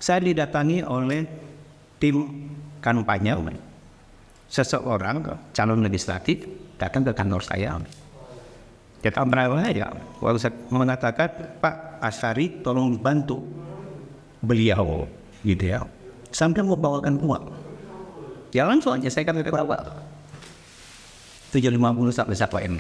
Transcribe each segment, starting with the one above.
saya didatangi oleh tim kampanye. Seseorang calon legislatif datang ke kantor saya. Kita berapa ya? Waktu saya mengatakan, Pak Asyari tolong bantu beliau, gitu ya. Sampai membawakan uang. Ya langsung aja saya kata berapa? 750 sampai 1 M.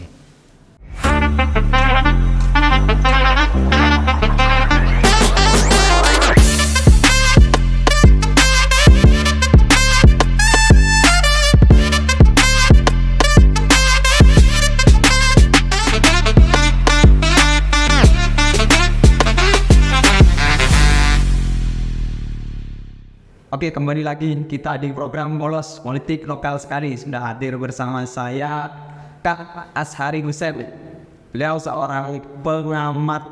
Oke, kembali lagi kita di program Polos Politik Lokal sekali. Sudah hadir bersama saya Kak Asyari Hussein. Beliau seorang pengamat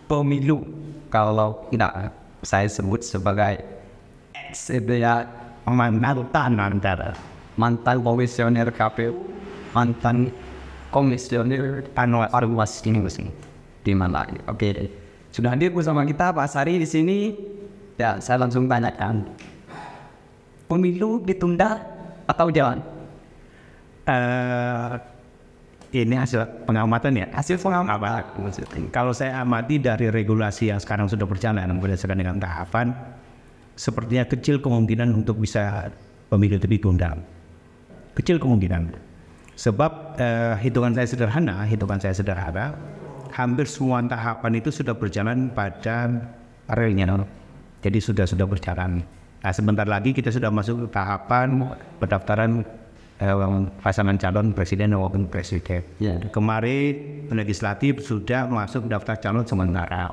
pemilu. Kalau tidak saya sebut sebagai mantan komisioner KPU, mantan komisioner Panwas ini di mana? Oke, sudah hadir bersama kita Pak Asyari di sini. Ya, saya langsung tanyakan. Pemilu ditunda atau jangan? Ini hasil pengamatan ya? Hasil pengamatan. Kalau saya amati dari regulasi yang sekarang sudah berjalan berdasarkan dengan tahapan, sepertinya kecil kemungkinan untuk bisa pemilu itu ditunda. Kecil kemungkinan. Sebab hitungan saya sederhana, hampir semua tahapan itu sudah berjalan pada relnya. Jadi sudah berjalan. Nah, sebentar lagi kita sudah masuk ke tahapan pendaftaran pasangan calon presiden dan wakil presiden. Kemarin legislatif sudah masuk daftar calon sementara.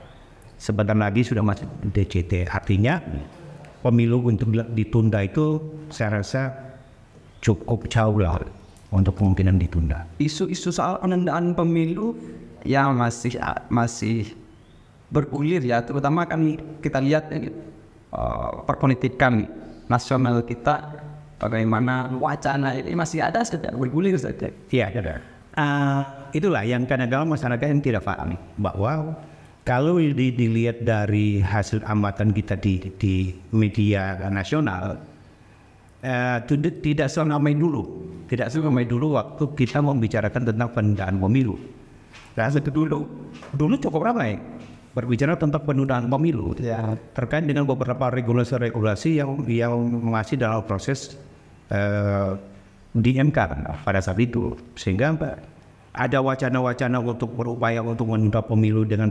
Sebentar lagi sudah masuk DJT. Artinya pemilu untuk ditunda itu saya rasa cukup jauh lah untuk kemungkinan ditunda. Isu-isu soal penundaan pemilu yang masih bergulir ya, terutama kan kita lihat perpolitikan nasional kita, bagaimana wacana ini masih ada saja, bergulir saja. Iya, ada. Itulah yang kadang-kadang masyarakat yang tidak paham bahwa kalau dilihat dari hasil amatan kita di media nasional, tidak seramai dulu waktu kita membicarakan tentang penundaan pemilu. Dulu cukup ramai berbicara tentang penundaan pemilu terkait dengan beberapa regulasi yang masih dalam proses di MK pada saat itu, sehingga ada wacana-wacana untuk berupaya untuk menunda pemilu dengan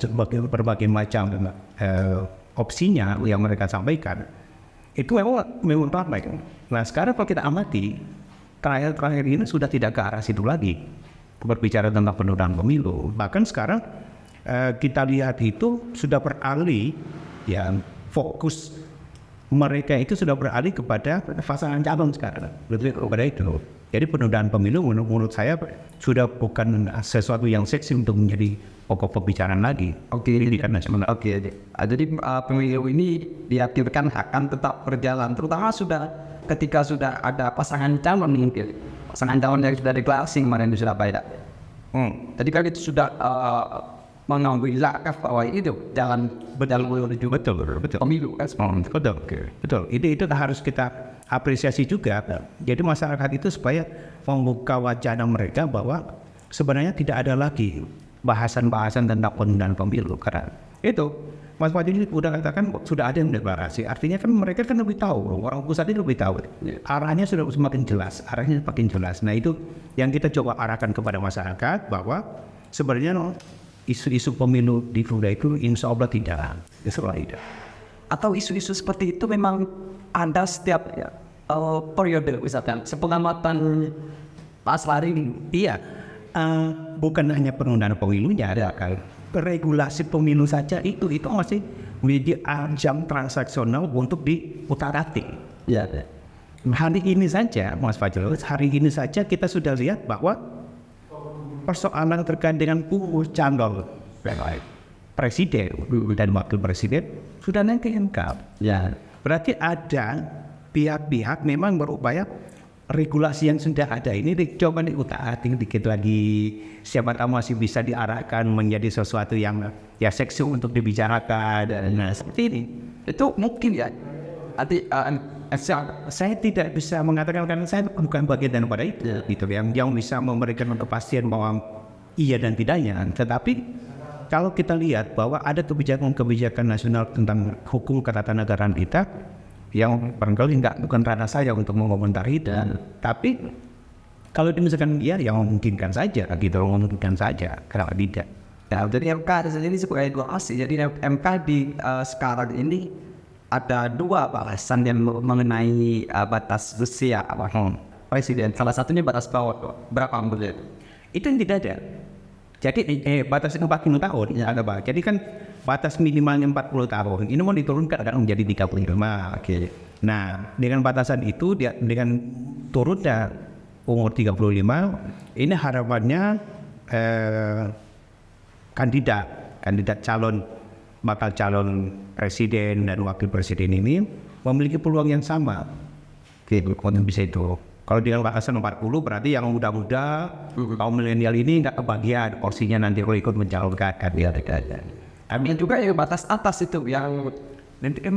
berbagai macam opsinya yang mereka sampaikan. Itu memang ramai. Nah, sekarang kalau kita amati terakhir ini sudah tidak ke arah situ lagi berbicara tentang penundaan pemilu. Bahkan sekarang kita lihat itu sudah beralih, ya, fokus mereka itu sudah beralih kepada pasangan calon sekarang, kepada itu. Jadi penundaan pemilu menurut saya sudah bukan sesuatu yang seksi untuk menjadi pokok pembicaraan lagi. Oke, jadi pemilu ini diakhirkan akan tetap berjalan, terutama ketika sudah ada pasangan calon yang sudah deklarasi kemarin di Surabaya. Jadi kan itu sudah mengambil langkah bahwa itu jalan menuju pemilu kan. Betul. Itu harus kita apresiasi juga. Jadi masyarakat itu supaya membuka wacana mereka bahwa sebenarnya tidak ada lagi bahasan-bahasan tentang penundaan pemilu. Karena itu Mas Fadil sudah katakan sudah ada yang deklarasi. Artinya kan mereka kan lebih tahu, orang pusat ini lebih tahu. Arahnya sudah semakin jelas. Nah, itu yang kita coba arahkan kepada masyarakat bahwa sebenarnya isu-isu pemilu ditunda itu insya Allah tidak. Atau isu-isu seperti itu memang ada setiap periode, misalkan sepengamatan Pak Asyari ini. Iya, bukan hanya penundaan pemilunya, ada regulasi pemilu saja itu masih menjadi ajang transaksional untuk diutak-atik. Ya. Hari ini saja, Mas Fajrul, kita sudah lihat bahwa persoalan terkait dengan calon presiden dan wakil presiden sudah naik ke MK. Ya. Berarti ada pihak-pihak memang berupaya regulasi yang sudah ada ini coba diutak-atik dikit lagi, siapa tahu masih bisa diarahkan menjadi sesuatu yang ya seksi untuk dibicarakan. Nah, seperti ini itu mungkin ya Nanti Saya tidak bisa mengatakan karena saya bukan bagian daripada itu, gitu yang bisa memberikan kepastian bahwa iya dan tidaknya. Tetapi kalau kita lihat bahwa ada kebijakan-kebijakan nasional tentang hukum ketatanegaraan kita yang barangkali bukan ranah saya untuk mengomentari itu, tapi kalau misalkan ya yang memungkinkan saja, gitu, memungkinkan saja, kenapa tidak? Ya, jadi MK ini sebagai dua asli. Jadi MK di sekarang ini ada dua bahasan yang mengenai batas usia presiden. Salah satunya batas bawah. Berapa menurut? Itu yang tidak ada. Jadi batas 40 tahun ada Pak. Jadi kan batas minimalnya 40 tahun. Ini mau diturunkan kan menjadi 35. Oke. Nah, dengan batasan itu dengan turunnya umur 35, ini harapannya kandidat bakal calon presiden dan wakil presiden ini memiliki peluang yang sama. Oke, untuk bisa itu. Kalau dengan batasan 40 berarti yang muda-muda, kaum milenial ini nggak kebagian porsinya nanti kalau ikut mencalonkan kandidat. Ada juga yang batas atas itu yang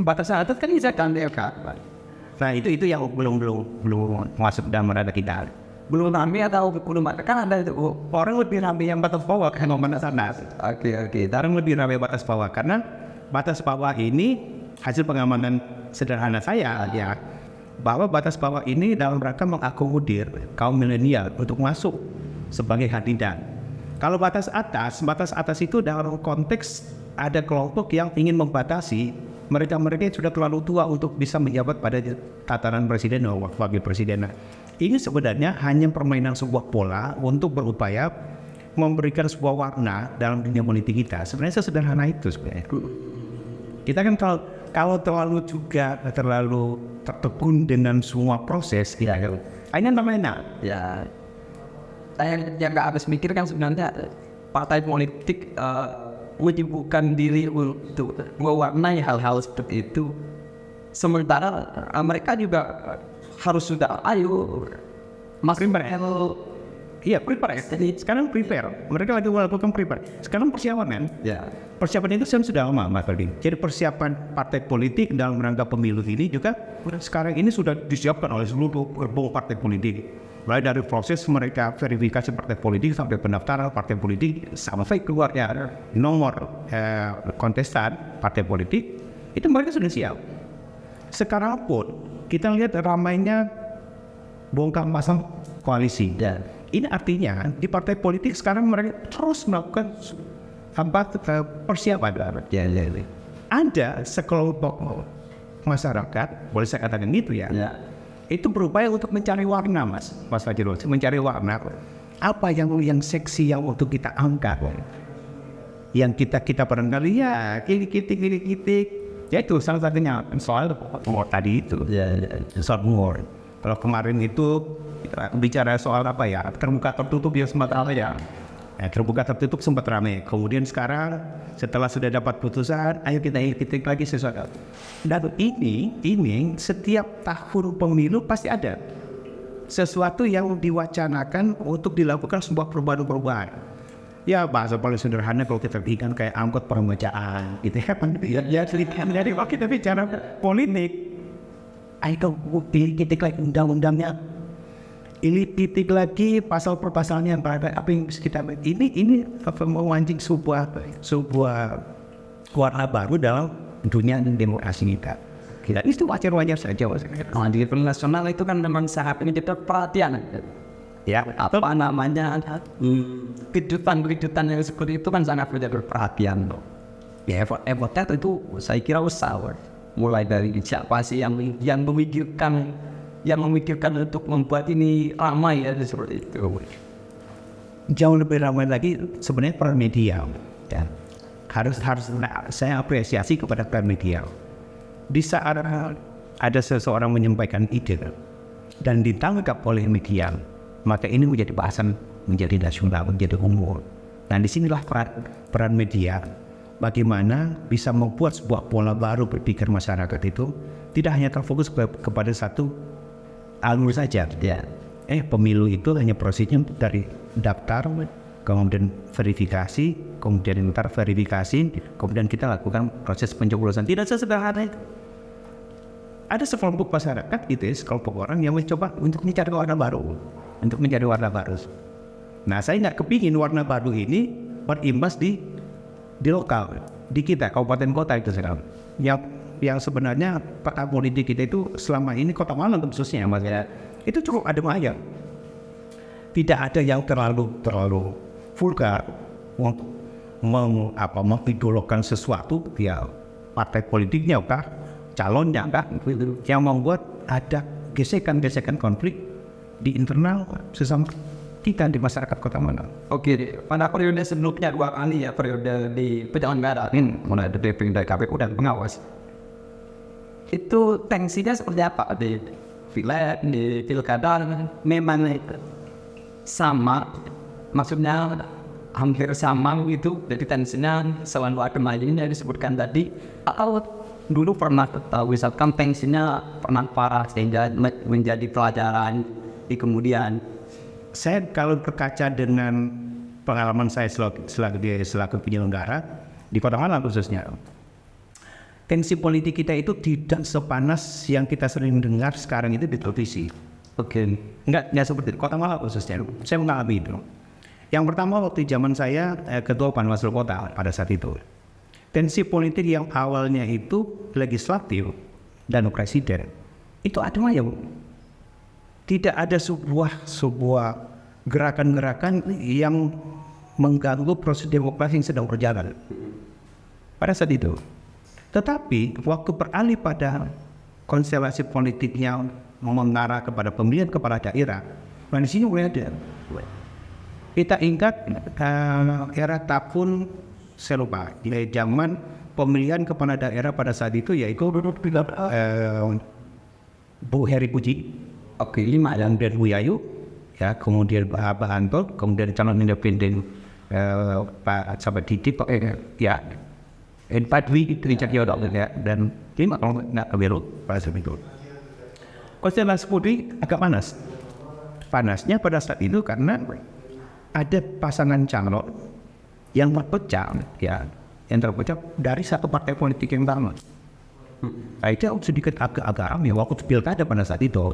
batas atas kan bisa kandidat. Nah itu yang belum masuk dalam radar kita. belum rame atau belum ada, kan ada itu Orang lebih ramai yang batas bawah kan batas atas. Oke. Orang lebih ramai batas bawah karena batas bawah ini hasil pengamatan sederhana saya ya, bahwa batas bawah ini dalam rangka mengakomodir kaum milenial untuk masuk sebagai kandidat. Kalau batas atas itu dalam konteks ada kelompok yang ingin membatasi mereka yang sudah terlalu tua untuk bisa menjabat pada tataran presiden atau wakil presiden. Ini sebenarnya hanya permainan sebuah pola untuk berupaya memberikan sebuah warna dalam dunia politik kita. Sebenarnya sesederhana itu sebenarnya. Kita kan kalau terlalu tertekun dengan semua proses, ya, ini namanya. Ya, saya yang nggak habis mikir kan sebenarnya partai politik menyibukkan diri untuk mewarnai hal-hal seperti itu. Sementara mereka juga harus sudah prepare. Iya, prepare. Sekarang prepare. Mereka lagi melakukan prepare. Sekarang persiapan kan? Ya. Persiapan itu sudah lama, Mas Ferdi. Jadi persiapan partai politik dalam rangka pemilu ini juga sekarang ini sudah disiapkan oleh seluruh gerbong partai politik. Mulai dari proses mereka verifikasi partai politik sampai pendaftaran partai politik sampai keluarnya nomor kontestan partai politik, itu mereka sudah siap. Sekarang pun kita lihat ramainya bongkar pasang koalisi. Ya. Ini artinya di partai politik sekarang mereka terus melakukan persiapan. Ya. Ada sekelompok masyarakat, boleh saya katakan gitu ya. Itu berupaya untuk mencari warna, Mas Fajrul, mencari warna. Apa yang seksi yang untuk kita angkat, yang kita barangkali ya kitik. Ya itu salah satunya soal umur tadi itu. Soal umur. Kalau kemarin itu kita bicara soal apa ya, terbuka tertutup ya sempat ramai ya. Terbuka tertutup sempat ramai. Kemudian sekarang setelah sudah dapat putusan, ayo kita kritik lagi sesuatu. Dan ini setiap tahun pemilu pasti ada sesuatu yang diwacanakan untuk dilakukan sebuah perubahan. Ya bahasa paling sederhana kalau kita bikin kayak angkot permajaan gitu ya. Jadi kalau kita bicara politik, ayo kritik lagi undang-undangnya. Ini titik lagi pasal per pasalnya apa yang kita ini memancing sebuah warna baru dalam dunia demokrasi kita. Itu wajar-wajar saja. Di level nasional itu kan memang sangat menjadi perhatian. Ya, apa namanya kejutan yang seperti itu kan sangat menjadi perhatian. Ya, effortnya itu saya kira besar. Mulai dari siapa sih yang memikirkan untuk membuat ini ramai ya seperti itu. Jauh lebih ramai lagi sebenarnya peran media. Ya. Harus saya apresiasi kepada peran media. Di saat ada seseorang menyampaikan ide dan ditangkap oleh media, maka ini menjadi bahasan, menjadi nasional, menjadi umum. Dan disinilah peran media. Bagaimana bisa membuat sebuah pola baru berpikir masyarakat itu tidak hanya terfokus kepada satu alur saja. Ya. Pemilu itu hanya prosesnya dari daftar, kemudian verifikasi, kemudian verifikasi, kemudian kita lakukan proses pencoblosan. Tidak sesederhana itu. ada sekelompok masyarakat gitu ya, sekelompok orang yang mencoba untuk mencari warna baru, Nah, saya nggak kepingin warna baru ini berimbas di lokal, di kita kabupaten kota itu sekarang. Yang sebenarnya peta politik kita itu selama ini Kota Malang khususnya Mas ya, itu cukup adem ayem. Tidak ada yang terlalu vulgar untuk mengidolakan sesuatu ya, partai politiknya kah, calonnya kah, yang membuat ada gesekan konflik di internal sesama kita di masyarakat Kota Malang. Oke, pada periode sebelumnya 2 kali ya, periode di penyelenggara ini mulai dari KPU dan pengawas. Itu tensinya seperti apa di pileg, di pilkada? Memang sama, maksudnya hampir sama gitu. Jadi tensinya selalu ada margin yang disebutkan tadi. Atau dulu pernah misalkan tensinya pernah parah sehingga menjadi pelajaran di kemudian. Saya kalau berkaca dengan pengalaman saya selaku penyelenggara di Kota Malang khususnya, tensi politik kita itu tidak sepanas yang kita sering dengar sekarang itu di televisi. Oke. Enggak seperti itu. Kota Malang khususnya. Saya mengalami itu. Yang pertama waktu zaman saya ketua Panwaslu Kota pada saat itu. Tensi politik yang awalnya itu legislatif dan presiden itu adem ayem. Tidak ada sebuah gerakan-gerakan yang mengganggu proses demokrasi yang sedang berjalan pada saat itu. Tetapi waktu beralih pada konstelasi politiknya mengarah kepada pemilihan kepala daerah, di sini mulai ada. Kita ingat era tahun saya lupa, zaman pemilihan kepala daerah pada saat itu yaitu Bu Heri Puji, dan Bu Yayu, ya, kemudian Pak Anton, kemudian calon independen Pak Sahabat Didik, ya, Pak Dwi Richard Yodok, ya, dan 5 kalau nggak keliru pada saat itu. Konstelasi politik agak panas. Panasnya pada saat itu karena ada pasangan calon yang terpecah, ya, dari satu partai politik yang sama. Itu sedikit agak ramai waktu pilkada pada saat itu,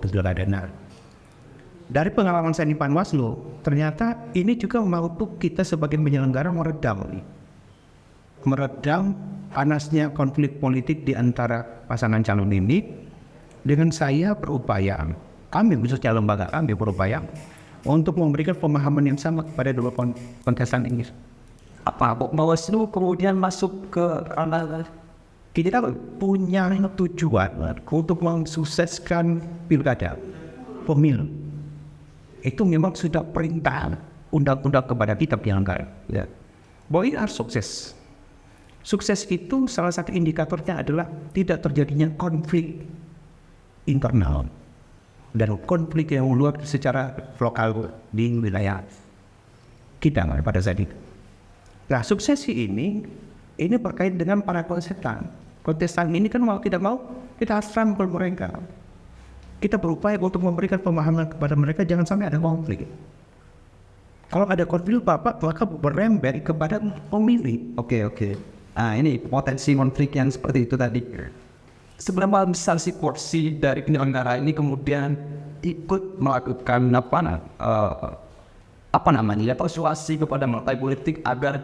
dari pengalaman saya di Panwaslu, ternyata ini juga mampu kita sebagai penyelenggara meredam panasnya konflik politik di antara pasangan calon ini. Dengan saya berupaya, kami khususnya lembaga kami berupaya untuk memberikan pemahaman yang sama kepada dua kontestan ini. Apa Bawaslu kemudian masuk ke ranah kita punya tujuan untuk mensukseskan pilkada, pemilu. Itu memang sudah perintah undang-undang kepada kita penyelenggara, ya, bahwa ini harus sukses. Sukses itu salah satu indikatornya adalah tidak terjadinya konflik internal dan konflik yang meluas secara lokal di wilayah kita pada saat itu. Nah, suksesi ini berkait dengan para kontestan. Kontestan ini kan mau tidak mau kita harus rangkul mereka. Kita berupaya untuk memberikan pemahaman kepada mereka jangan sampai ada konflik. Kalau ada konflik maka berembet kepada pemilih. Oke. Nah, ini potensi konflik yang seperti itu tadi. Seberapa besar si porsi dari penyelenggara ini kemudian ikut melakukan persuasi kepada partai politik agar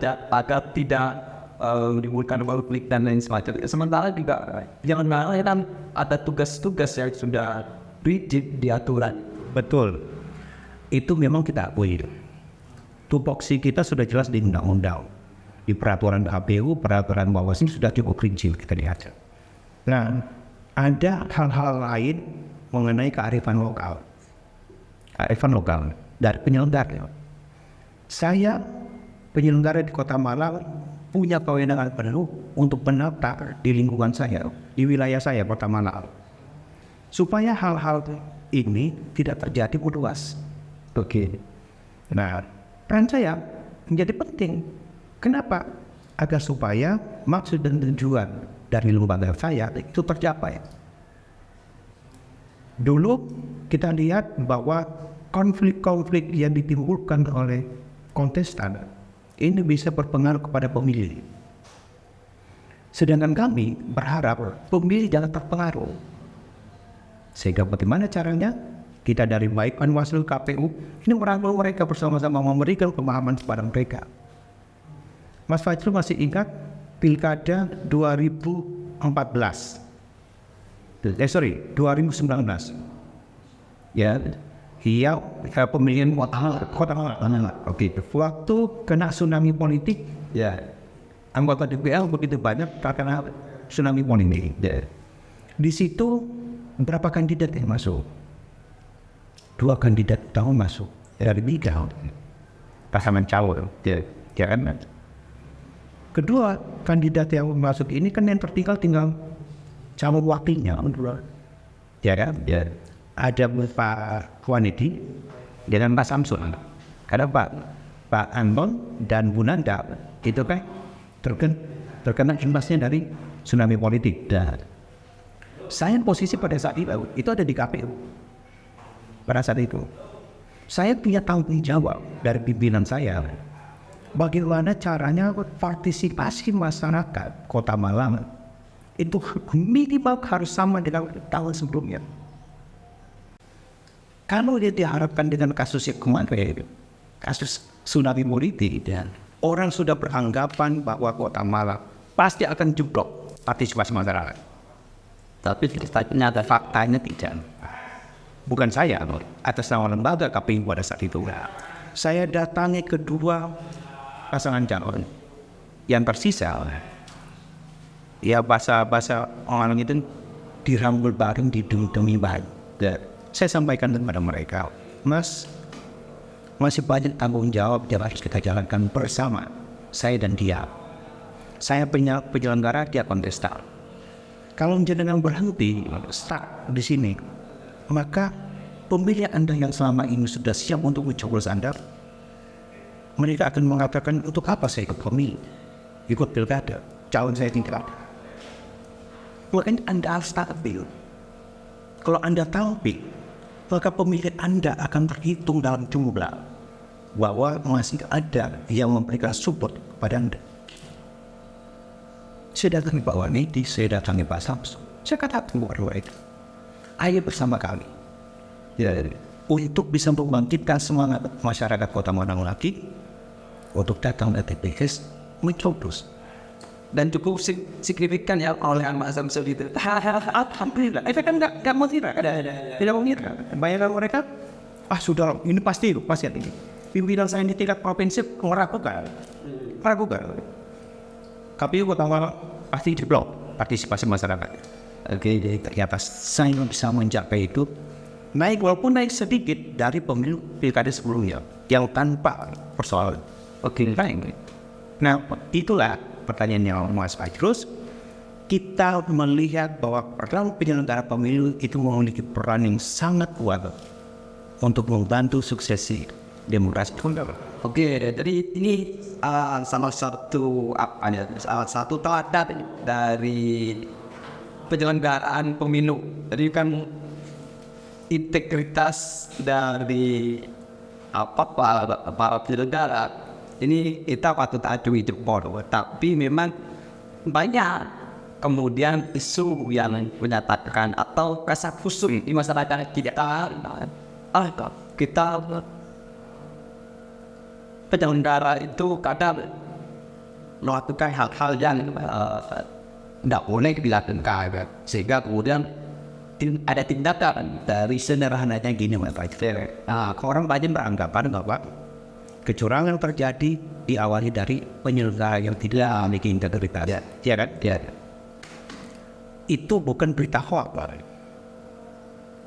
tidak menimbulkan konflik dan lain sebagainya. Sementara juga penyelenggara kan ada tugas-tugas yang sudah rigid di aturan. Betul. Itu memang kita akui. Tupoksi kita sudah jelas di undang-undang. Di peraturan KPU, peraturan Bawaslu sudah cukup rinci kita lihat. Nah, ada hal-hal lain mengenai kearifan lokal. Kearifan lokal dari penyelenggara. Saya penyelenggara di Kota Malang punya kewenangan penuh untuk menata di lingkungan saya, di wilayah saya Kota Malang, supaya hal-hal ini tidak terjadi meluas. Oke. Nah, peran saya menjadi penting. Kenapa? Agar supaya maksud dan tujuan dari lembaga saya itu tercapai. Dulu kita lihat bahwa konflik-konflik yang ditimbulkan oleh kontestan ini bisa berpengaruh kepada pemilih. Sedangkan kami berharap pemilih jangan terpengaruh. Sehingga bagaimana caranya kita dari baik Panwaslu KPU ini merangkul mereka bersama-sama memberikan pemahaman kepada mereka. Mas Fajrul masih ingat Pilkada 2014. 2019. Ya, pemilihan kota Malang. Oke. Waktu kena tsunami politik, ya anggota DPR begitu banyak karena tsunami politik. Ya. Di situ berapa kandidat yang masuk? 2 kandidat tahun masuk dari bidang pasangan calon. Ya kan? Kedua kandidat yang masuk ini kan yang tinggal calon wakilnya. Ya kan? Ya. Ada Pak Wanidi dengan Pak Samsul. Karena Pak Anton dan Bu Nanda itu kan terkena imbasnya dari tsunami politik. Dan saya posisi pada saat itu ada di KPU. Pada saat itu saya punya tanggung jawab dari pimpinan saya. Bagaimana caranya partisipasi masyarakat Kota Malang itu minimal harus sama dengan tahun sebelumnya. Kalau dia diharapkan dengan kasus yang kemarin, kasus tsunami politik, dan orang sudah beranggapan bahwa Kota Malang pasti akan jeblok partisipasi masyarakat. Tapi ternyata faktanya tidak. Bukan saya, atas nama lembaga KPU pada saat itu. Saya datangi kedua pasangan calon yang tersisa. Ya bahasa orang itu dirangkul bareng, didung-dungi bareng. Saya sampaikan kepada mereka, Mas, masih banyak tanggung jawab yang harus kita jalankan bersama, saya dan dia. Saya penyelenggara, dia kontestan. Kalau jenengan berhenti, stuck di sini, maka pemilih Anda yang selama ini sudah siap untuk mencoblos Anda, mereka akan mengatakan, untuk apa saya ikut pemilu, ikut pilkada, calon saya tidak ada. Makanya Anda harus tampil. Kalau Anda tampil, maka pemilih Anda akan terhitung dalam jumlah bahwa masih ada yang memberikan support kepada Anda. Saya datangi Pak Wanidi, saya datangi Pak Samsul. Saya katakan kepada mereka, ayo bersama kami untuk bisa membangkitkan semangat masyarakat Kota Malang lagi untuk datang ke TPS mencoblos. Dan cukup signifikan ya oleh Mas Samsul itu. Alhamdulillah, itu kan nggak mau tidak mau ngira. Bayangkan mereka, sudah ini pasti ini. Pimpinan saya di tingkat provinsi meragukan. KPU Kota Malang pasti jeblok partisipasi masyarakat. Oke, jadi ternyata saya bisa mencapai itu, walaupun naik sedikit dari pemilu pilkada sebelumnya yang tanpa persoalan. Oke, naik. Nah, itulah pertanyaannya Mas Fajrul. Kita melihat bahwa dalam penyelenggara pemilu itu memiliki peran yang sangat kuat untuk membantu suksesi demokrasi. Oke, jadi ini salah satu teladan dari penyelenggaraan pemilu. Jadi kan integritas dari para penyelenggara ini kita patut acungi jempol. Tapi memang banyak kemudian isu yang menyatakan atau rasa kusut di masyarakat kita penyelenggara itu kadang melakukan hal-hal yang tidak boleh dilakukan, sehingga kemudian ada tindakan dari Sederhananya gini Mas Fajrul. Orang banyak beranggapan bahwa kecurangan terjadi diawali dari penyelenggara yang tidak memiliki integritas. Ya kan? Ya. Itu bukan berita hoax, Pak.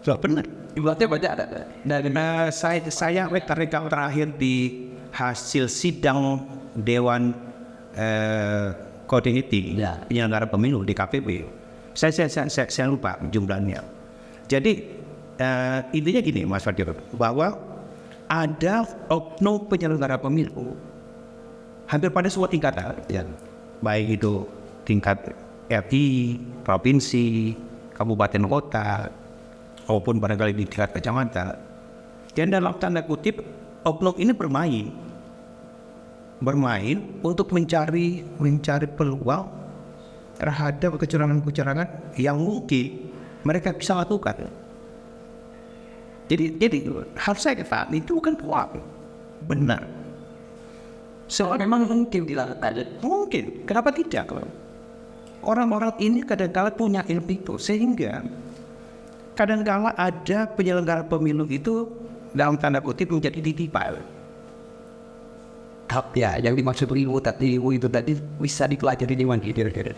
Sudah benar. Ibaratnya banyak ada. Dan saya rekam terakhir di hasil sidang Dewan Kode Etik penyelenggara pemilu di KPP. Saya lupa jumlahnya. Jadi intinya gini Mas Fajrul, bahwa ada oknum penyelenggara pemilu hampir pada semua tingkatan, baik itu tingkat RI, provinsi, kabupaten kota, maupun barangkali di tingkat kecamatan. Dan dalam tanda kutip, oknum ini bermain untuk mencari peluang terhadap kecurangan-kecurangan yang mungkin mereka bisa lakukan. Jadi harus saya katakan itu bukan hoax, benar. Soalnya memang mungkin dilakukan. Mungkin, kenapa tidak? Orang-orang ini kadang-kala punya ilmu itu, sehingga kadang-kala ada penyelenggara pemilu itu dalam tanda kutip menjadi titipan. Ya, yang dimaksud ilmu itu tadi bisa dipelajari di mana kira-kira?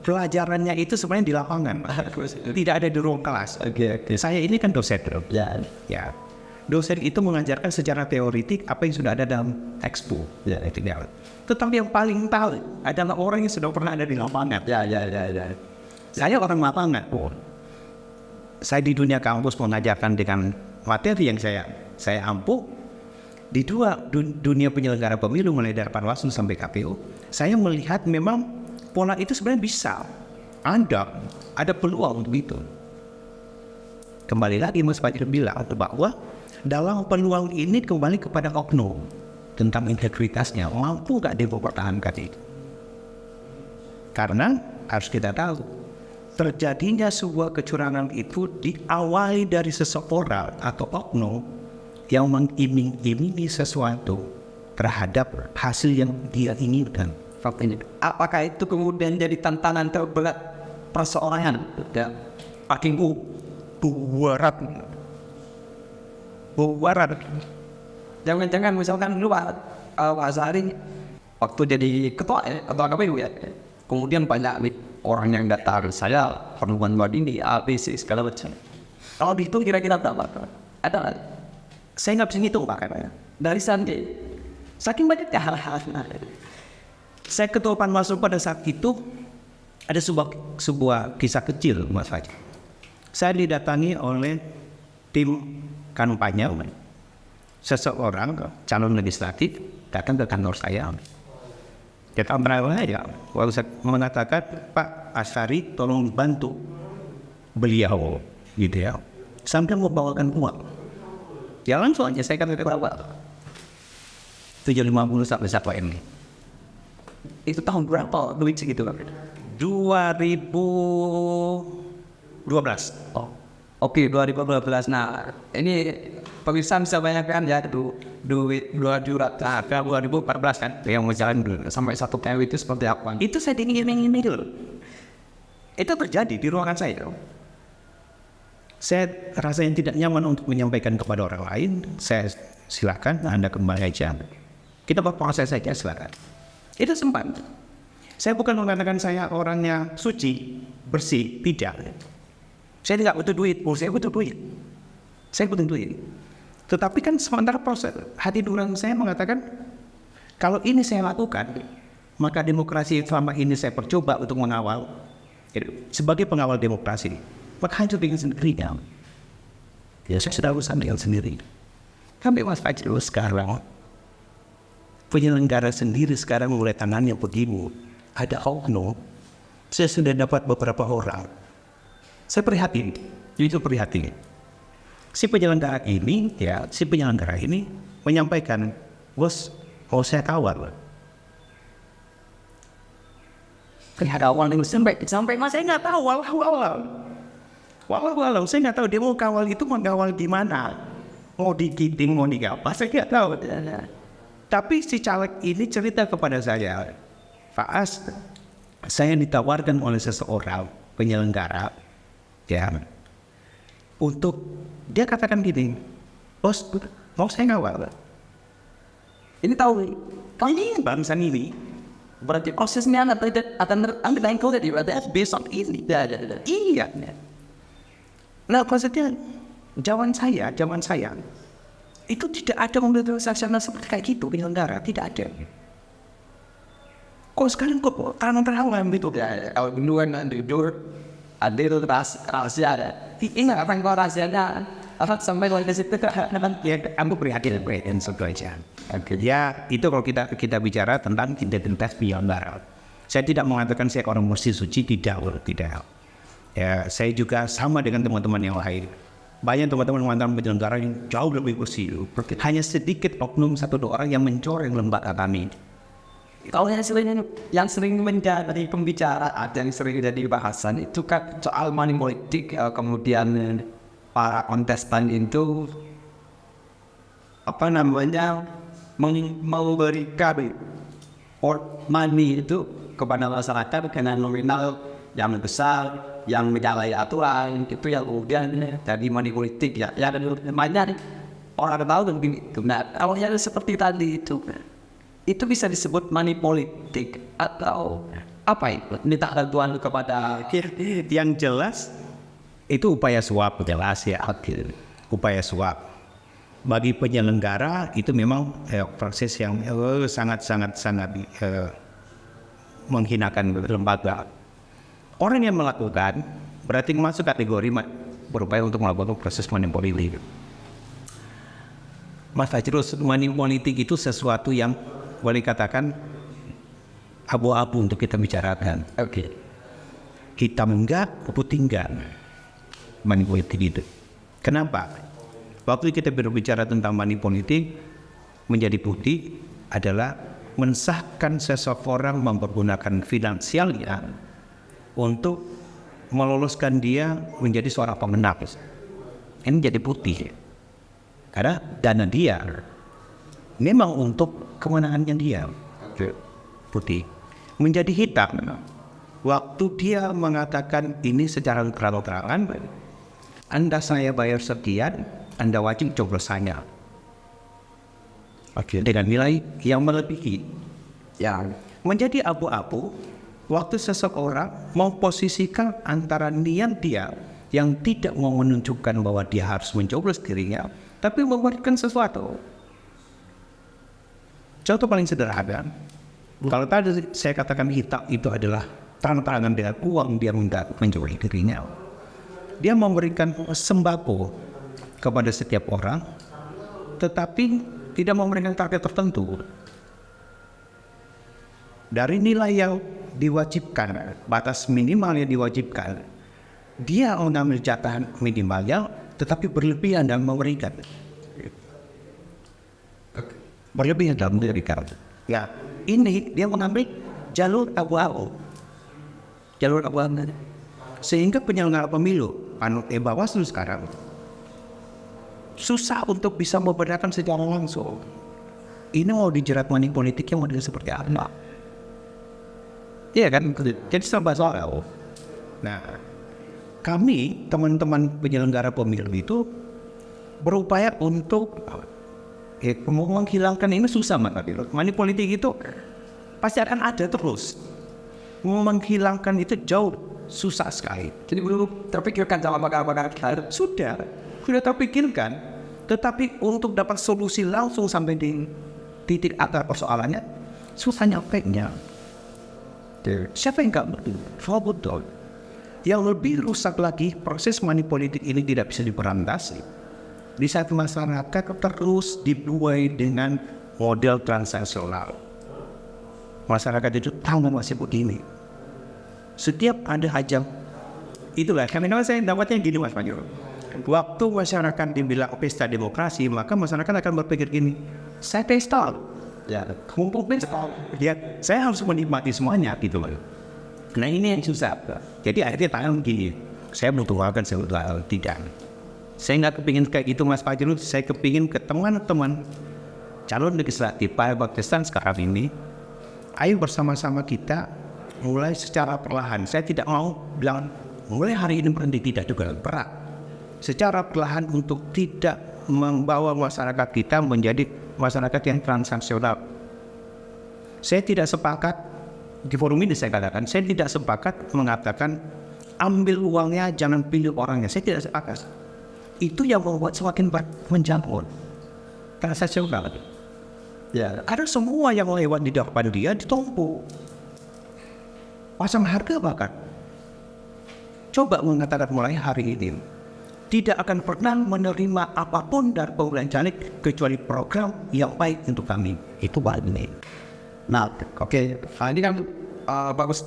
Pelajarannya itu sebenarnya di lapangan, tidak ada di ruang kelas. Oke. Saya ini kan dosen, bro. Ya. Dosen itu mengajarkan secara teoritik apa yang sudah ada dalam textbook. Ya. Itu dia. Tetapi yang paling tahu adalah orang yang sudah pernah ada di lapangan. Ya. Saya orang lapangan. Saya di dunia kampus mengajarkan dengan materi yang saya ampuh. Di dunia penyelenggara pemilu mulai dari Panwaslu sampai KPU, saya melihat memang pola itu sebenarnya bisa. Ada peluang untuk itu. Kembali lagi Mas Fajri bilang bahwa dalam peluang ini kembali kepada oknum tentang integritasnya, mampu nggak dia mempertahankan itu. Karena harus kita tahu terjadinya sebuah kecurangan itu diawali dari seseorang atau oknum yang mengiming-imingi sesuatu terhadap hasil yang dia inginkan. Faktanya. Apakah itu kemudian jadi tantangan terberat perseorangan? Ya. Paking buarat. Jangan-jangan misalkan dulu Pak Azhari waktu jadi ketua KPU ya, kemudian banyak orang yang datang, saya perluan ini ABC segala macam. Kalau itu kira-kira berapa? Ada? Saya nggak bisa ngitung Pak, Dari sana, saking banyaknya hal-hal. Saya ketua Panwaslu pada saat itu ada sebuah kisah kecil Mas Fajri. Saya didatangi oleh tim kampanye, seseorang calon legislatif datang ke kantor saya. Kita berawal aja, waktu saya mengatakan Pak Azhari tolong bantu beliau, gitu ya, sampai membawakan uang. Ya langsung aja saya kata berapa? 750 sampai 1 M. Itu tahun berapa duit segitu? 2012. Oh, oke 2012. Nah, ini pemirsa bisa bayangkan ya duit 2 juta, 2014 kan, yang mau jalan dulu sampai 1 M itu seperti apa? Itu saya ingin dulu. Itu terjadi di ruangan saya. Saya rasanya tidak nyaman untuk menyampaikan kepada orang lain. Saya silakan Anda kembali aja. Kita berproses saja, silakan. Itu sempat. Saya bukan mengatakan saya orangnya suci, bersih, tidak. Saya tidak butuh duit, saya butuh duit. Saya butuh duit. Tetapi kan sementara proses hati nurani saya mengatakan, kalau ini saya lakukan, maka demokrasi selama ini saya percoba untuk mengawal, sebagai pengawal demokrasi, maka hanya bikin sendiri ya. Ya saya sudah urusan dengan sendiri. Kami Mas Fajri sekarang penyelenggara sendiri sekarang mulai tangannya begini. Ada oknum. Saya sudah dapat beberapa orang. Saya prihatin. Itu prihatin. Si penyelenggara ini menyampaikan, bos, mau saya kawal. Awal sampai mas saya nggak tahu Walau saya nggak tahu dia mau kawal itu mengawal di mana, mau digiting mau digapa, saya nggak tahu. Tapi si caleg ini cerita kepada saya, Pak As, saya ditawarkan oleh seseorang penyelenggara, ya, untuk dia katakan gini, bos, mau saya ngawal. Ini tahu, kalau ini bangsa ini, berarti prosesnya akan terangkat di besok ini. Iya. Nah, maksudnya zaman saya itu tidak ada mobilisasi seperti kayak gitu penyelenggara, tidak ada. Kok sekarang kok terang-terangan gitu? Kalau duluan jujur, ada itu rahasia ada. Ini apa yang kau rahasianya? Apa sampai ke situ kan? Ya, aku prihatin saja. Ya, itu kalau kita bicara tentang identitas penyelenggara. Saya tidak mengatakan saya orang mesti suci, tidak. Ya, saya juga sama dengan teman-teman yang lain. Banyak teman-teman mengatakan penyelenggara yang jauh lebih bersih. Hanya sedikit oknum 1-2 orang yang mencoreng lembaga kami. Kalau yang sering menjadi pembicaraan, yang sering jadi bahasan itu kan soal money politik, kemudian para kontestan itu memberikan money itu kepada masyarakat dengan nominal yang besar, yang menyalahi aturan, itu yang kemudian jadi money politik ya. Ya dan banyak orang tahu dan itu. Nah, kalau yang seperti tadi itu bisa disebut money politik atau apa itu? Minta bantuan kepada Yang jelas itu upaya suap, jelas ya. Upaya suap. Bagi penyelenggara itu memang proses yang sangat menghinakan lembaga. Orang yang melakukan berarti masuk kategori berupaya untuk melakukan proses money politik. Mas Fajrul, money politik itu sesuatu yang boleh katakan abu-abu untuk kita bicarakan. Oke. Hitam enggak, putih enggak. Money politik itu. Kenapa? Waktu kita berbicara tentang money politik, menjadi putih adalah mensahkan seseorang mempergunakan finansialnya untuk meloloskan dia menjadi seorang pemenang. Ini jadi putih. Karena dana dia memang untuk kemenangannya dia. Putih. Menjadi hitam waktu dia mengatakan ini secara terang-terangan, Anda saya bayar sekian, Anda wajib coblos saya. Dengan nilai yang melebihi. Ya. Menjadi abu-abu waktu seseorang memposisikan antara niat dia yang tidak mau menunjukkan bahwa dia harus mencoblos dirinya, tapi memberikan sesuatu. Contoh paling sederhana, kalau tadi saya katakan hitam itu adalah terang-terangan dengan uang dia mencoblos dirinya. Dia memberikan sembako kepada setiap orang, tetapi tidak memberikan target tertentu. Dari nilai yang diwajibkan, batas minimal yang diwajibkan, dia mengambil jatah minimalnya, tetapi berlebihan dalam memberikan. Berlebihan dalam memberikan. Ya, ini dia mengambil jalur abu-abu. Jalur abu-abu. Sehingga penyelenggara pemilu, Bawaslu sekarang, susah untuk bisa membedakan secara langsung. Ini mau dijerat money politiknya model seperti apa? Iya kan? Jadi serba soal. Nah, kami teman-teman penyelenggara pemilu itu berupaya untuk menghilangkan ini susah banget. Money politik itu pasti akan ada terus. Menghilangkan itu jauh susah sekali. Jadi belum terpikirkan sama pakar-pakar. Sudah terpikirkan, tetapi untuk dapat solusi langsung sampai di titik akar persoalannya susah nyampainya. Siapa yang nggak betul? Yang lebih rusak lagi, proses money politik ini tidak bisa diberantas di saat masyarakat terus dibuai dengan model transaksional. Masyarakat itu tahu masih begini. Setiap ada hajam, itulah karena saya dapatnya gini Mas Fajrul. Waktu masyarakat dibilang pesta demokrasi, maka masyarakat akan berpikir gini, saya pesta. Ya, mumpung pesta, ya, saya harus menikmati semuanya gitu loh. Nah ini yang susah. Jadi akhirnya tangan gini, saya bertuakan tidak. Saya nggak kepingin kayak gitu Mas Fajrul. Saya kepingin ke teman-teman calon legislatif Pak Baktisan sekarang ini, ayo bersama-sama kita mulai secara perlahan. Saya tidak mau bilang mulai hari ini berhenti, tidak juga berat. Secara perlahan untuk tidak membawa masyarakat kita menjadi masyarakat yang transaksional. Saya tidak sepakat di forum ini saya katakan, saya tidak sepakat mengatakan ambil uangnya jangan pilih orangnya. Saya tidak sepakat. Itu yang membuat semakin menjamur transaksional. Ya, ada semua yang lewat di depan dia ditumpuk. Pasang harga bahkan. Coba mengatakan mulai hari ini tidak akan pernah menerima apapun dari pemerintahan caleg kecuali program yang baik untuk kami. Itu ini. Nah, oke. Ini kan bagus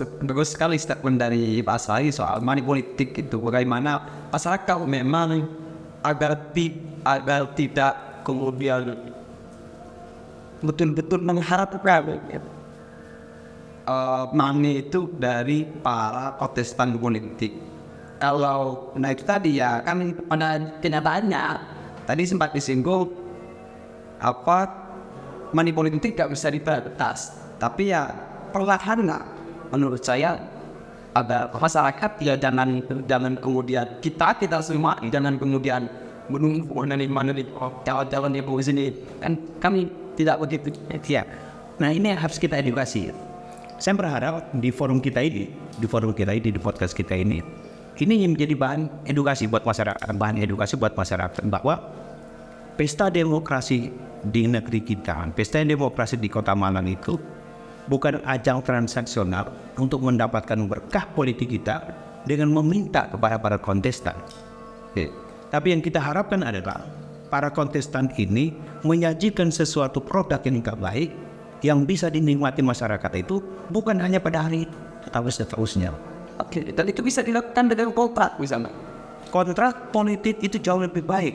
sekali statement dari Pak Asari soal money politik itu. Bagaimana masyarakat memang agar tidak kemudian betul-betul mengharapkan money itu dari para kontestan politik. kalau nah itu tadi ya kan pada kenyataannya tadi sempat disinggung apa money politik gak bisa dibatas, tapi ya perlahan lah menurut saya ada masyarakat ya jangan kemudian kita semua jangan kemudian menunggu mana nih calon yang di sini kan kami tidak begitu Ya. Nah ini yang harus kita edukasi. Saya berharap di forum kita ini, di podcast kita ini menjadi bahan edukasi buat masyarakat, bahwa pesta demokrasi di negeri kita, pesta demokrasi di Kota Malang itu bukan ajang transaksional untuk mendapatkan berkah politik kita dengan meminta kepada para kontestan. Tapi yang kita harapkan adalah para kontestan ini menyajikan sesuatu produk yang baik yang bisa dinikmati masyarakat itu bukan hanya pada hari itu, tetapi seterusnya. Oke, dan itu bisa dilakukan dengan kontrak misalnya. Kontrak politik itu jauh lebih baik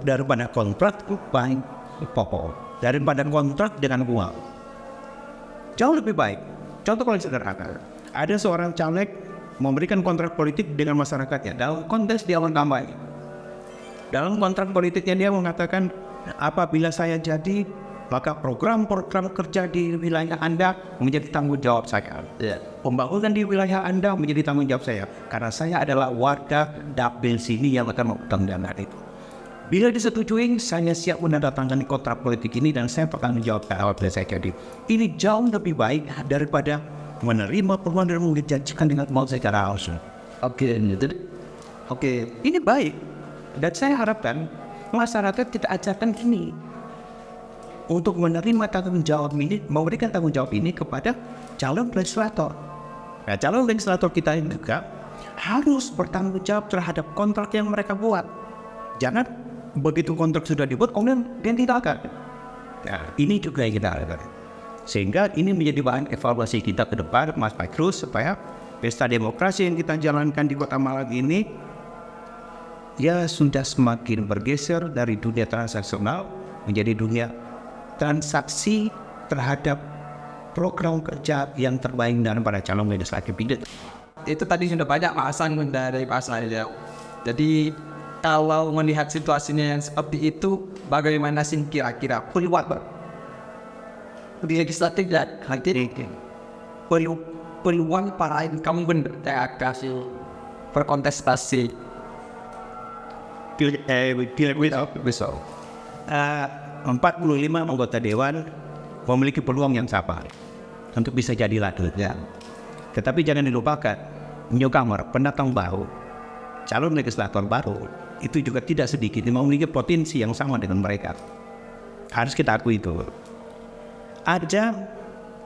daripada kontrak baik pokok, daripada kontrak dengan uang. Jauh lebih baik. Contoh paling sederhana, ada seorang caleg memberikan kontrak politik dengan masyarakatnya dalam kontes di awal kampanye. Dalam kontrak politiknya dia mengatakan, apabila saya jadi, maka program-program kerja di wilayah Anda menjadi tanggung jawab saya. Pembangunan di wilayah Anda menjadi tanggung jawab saya, karena saya adalah warga dapil sini yang akan mengutang dana itu. Bila disetujui, saya siap menandatangani kontrak politik ini dan saya akan menjawab apabila saya jadi. Ini jauh lebih baik daripada menerima peluang dan menjanjikan dengan mau secara langsung. Oke, Ini baik. Dan saya harapkan masyarakat kita ajarkan ini untuk menerima tanggung jawab ini, memberikan tanggung jawab ini kepada calon legislator. Nah, calon legislator kita ini juga harus bertanggung jawab terhadap kontrak yang mereka buat. Jangan begitu kontrak sudah dibuat kemudian ditinggalkan. Nah, ini juga yang kita harapkan. Sehingga ini menjadi bahan evaluasi kita ke depan, Mas Pakrus, supaya pesta demokrasi yang kita jalankan di Kota Malang ini ya sudah semakin bergeser dari dunia transaksional menjadi dunia transaksi terhadap program kerja yang terbaik dan pada calon legislatif itu. Itu tadi sudah banyak bahasan dari Pak Said. Jadi kalau melihat situasinya yang seperti itu, bagaimana sih kira-kira peluang di legislatif dan hadir peluang para incumbent yang akan berkontestasi besok 45 anggota dewan memiliki peluang yang sama untuk bisa jadi ladut. Tetapi jangan dilupakan, newcomer, pendatang baru, calon legislator baru itu juga tidak sedikit memiliki potensi yang sama dengan mereka. Harus kita akui itu. Ada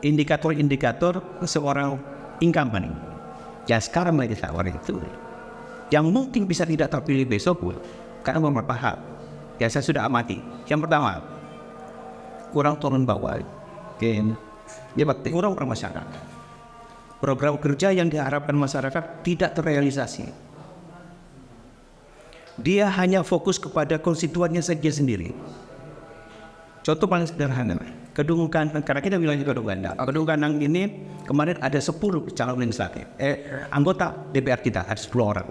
indikator-indikator seorang incumbent yang sekarang legislator itu yang mungkin bisa tidak terpilih besok pun karena beberapa hal yang saya sudah amati. Yang pertama, kurang turun bawah, kurang bermasyarakat. Program kerja yang diharapkan masyarakat tidak terrealisasi. Dia hanya fokus kepada konstituennya saja sendiri. Contoh paling sederhana, Kedung Kandang, karena kita wilayah Kedung Kandang. Kedung Kandang ini kemarin ada 10 calon legislatif, anggota DPR kita ada 10 orang.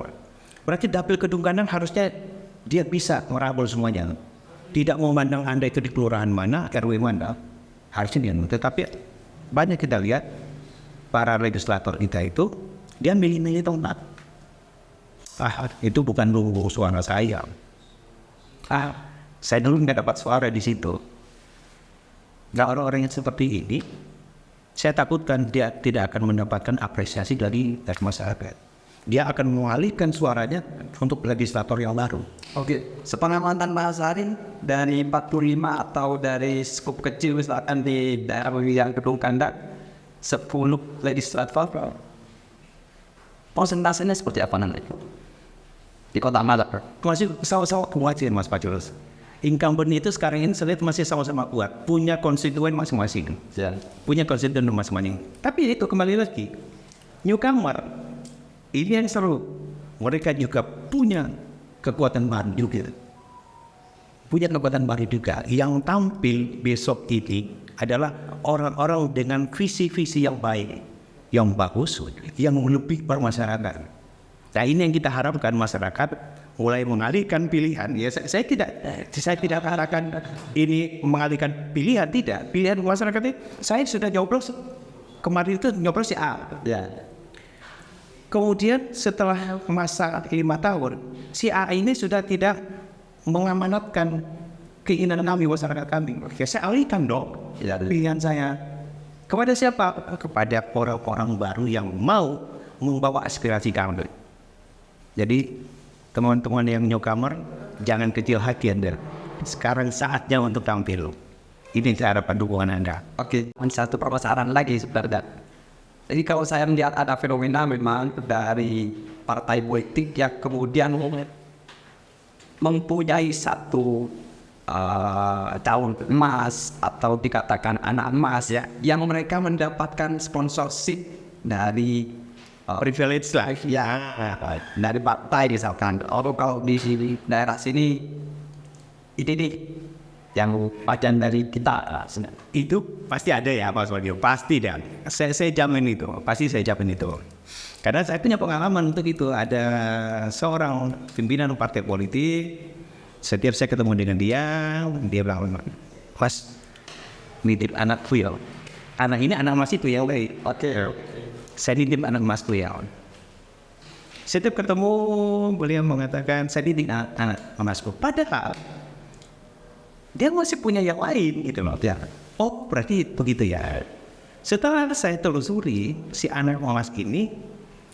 Berarti dapil Kedung Kandang harusnya dia bisa merabol semuanya. Tidak memandang Anda itu di kelurahan mana, RW mana, harusnya dia. Tetapi banyak kita lihat para legislator kita itu dia milih-milih tempat. Itu bukan lugu suara saya. Saya dulu nggak dapat suara di situ. Nah, orang-orang yang seperti ini, saya takutkan dia tidak akan mendapatkan apresiasi dari masyarakat. Dia akan mengalihkan suaranya untuk legislator yang baru. Oke, sepengalaman Pak Sarin dari 45 atau dari skup kecil misalkan di daerah yang Kedung Kandang 10 legislator, persentasenya seperti apa nanti di Kota Malang? Masih sama-sama kuat sih Mas Paculus. Incumbent itu sekarang ini saya lihat masih sama-sama kuat, punya konstituen masing-masing, punya konstituen masing-masing. Tapi itu kembali lagi, newcomer ini yang seru, mereka juga punya kekuatan baru juga, Yang tampil besok ini adalah orang-orang dengan visi-visi yang baik, yang bagus, yang lebih bermasyarakat. Nah ini yang kita harapkan masyarakat mulai mengalihkan pilihan. Ya saya tidak harapkan ini mengalihkan pilihan, tidak. Pilihan masyarakat ini saya sudah nyoblos kemarin itu nyoblos si A. Ya. Kemudian setelah masa 5 tahun si A ini sudah tidak mengamanatkan keinginan kami, masyarakat kami. Oke, saya alihkan dong pilihan saya kepada siapa? Kepada orang-orang baru yang mau membawa aspirasi kami. Jadi teman-teman yang newcomer jangan kecil hati Anda. Sekarang saatnya untuk tampil. Ini cara dukungan Anda. Oke, satu permasalahan lagi sebenarnya. Jadi kalau saya melihat ada fenomena memang dari partai politik yang kemudian mempunyai satu calon emas atau dikatakan anak emas ya, yang mereka mendapatkan sponsorship dari Privilege lah. ya dari partai misalkan. Kalau di sini daerah sini ini nih yang bagian dari kita. Itu pasti ada ya Mas Wagyu, pasti dan saya jamin itu, pasti saya jamin itu. Karena saya punya pengalaman untuk itu. Ada seorang pimpinan partai politik, setiap saya ketemu dengan dia bilang, Mas, nitip anakku ya. Anak ini anak Mas itu ya, Oke. saya nitip anak Masku ya. Setiap ketemu beliau mengatakan saya nitip anak Masku. Padahal dia masih punya yang lain gitu loh. Ya. Oh berarti begitu ya. Setelah saya telusuri si anak emas ini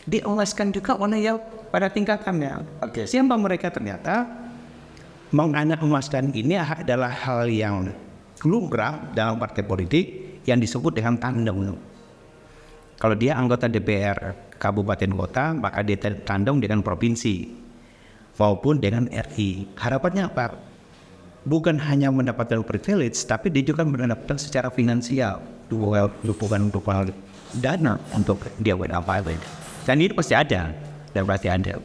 diemaskan juga oleh yang pada tingkatannya. Oke. Siapa mereka? Ternyata menganak emaskan ini adalah hal yang lumrah dalam partai politik yang disebut dengan tandem. Kalau dia anggota DPR kabupaten kota, maka dia tandem dengan provinsi maupun dengan RI. Harapannya apa? Bukan hanya mendapatkan privilege, tapi dia juga mendapatkan secara finansial dukungan dana untuk dia apa. Dan ini pasti ada, dan pasti ada.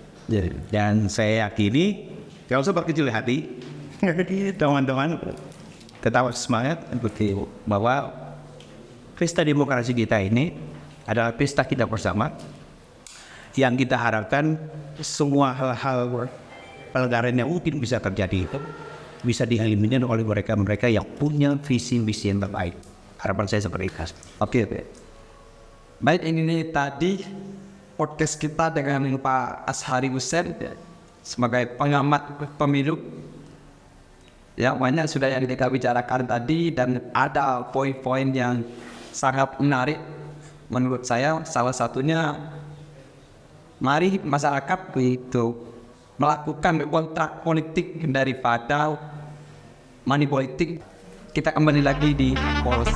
Dan saya yakini, kalau usah berkecil hati, teman-teman tetap semangat bahwa pesta demokrasi kita ini adalah pesta kita bersama yang kita harapkan semua hal-hal pelanggaran yang mungkin bisa terjadi itu bisa dieliminir oleh mereka-mereka yang punya visi-misi yang terbaik. Harapan saya seperti itu. Oke. Baik, ini tadi podcast kita dengan Pak Azhari Hussein sebagai pengamat pemilu. Ya, banyak sudah yang kita bicarakan tadi dan ada poin-poin yang sangat menarik menurut saya. Salah satunya, mari masyarakat itu melakukan kontrak politik daripada money politik. Kita kembali lagi di Polos.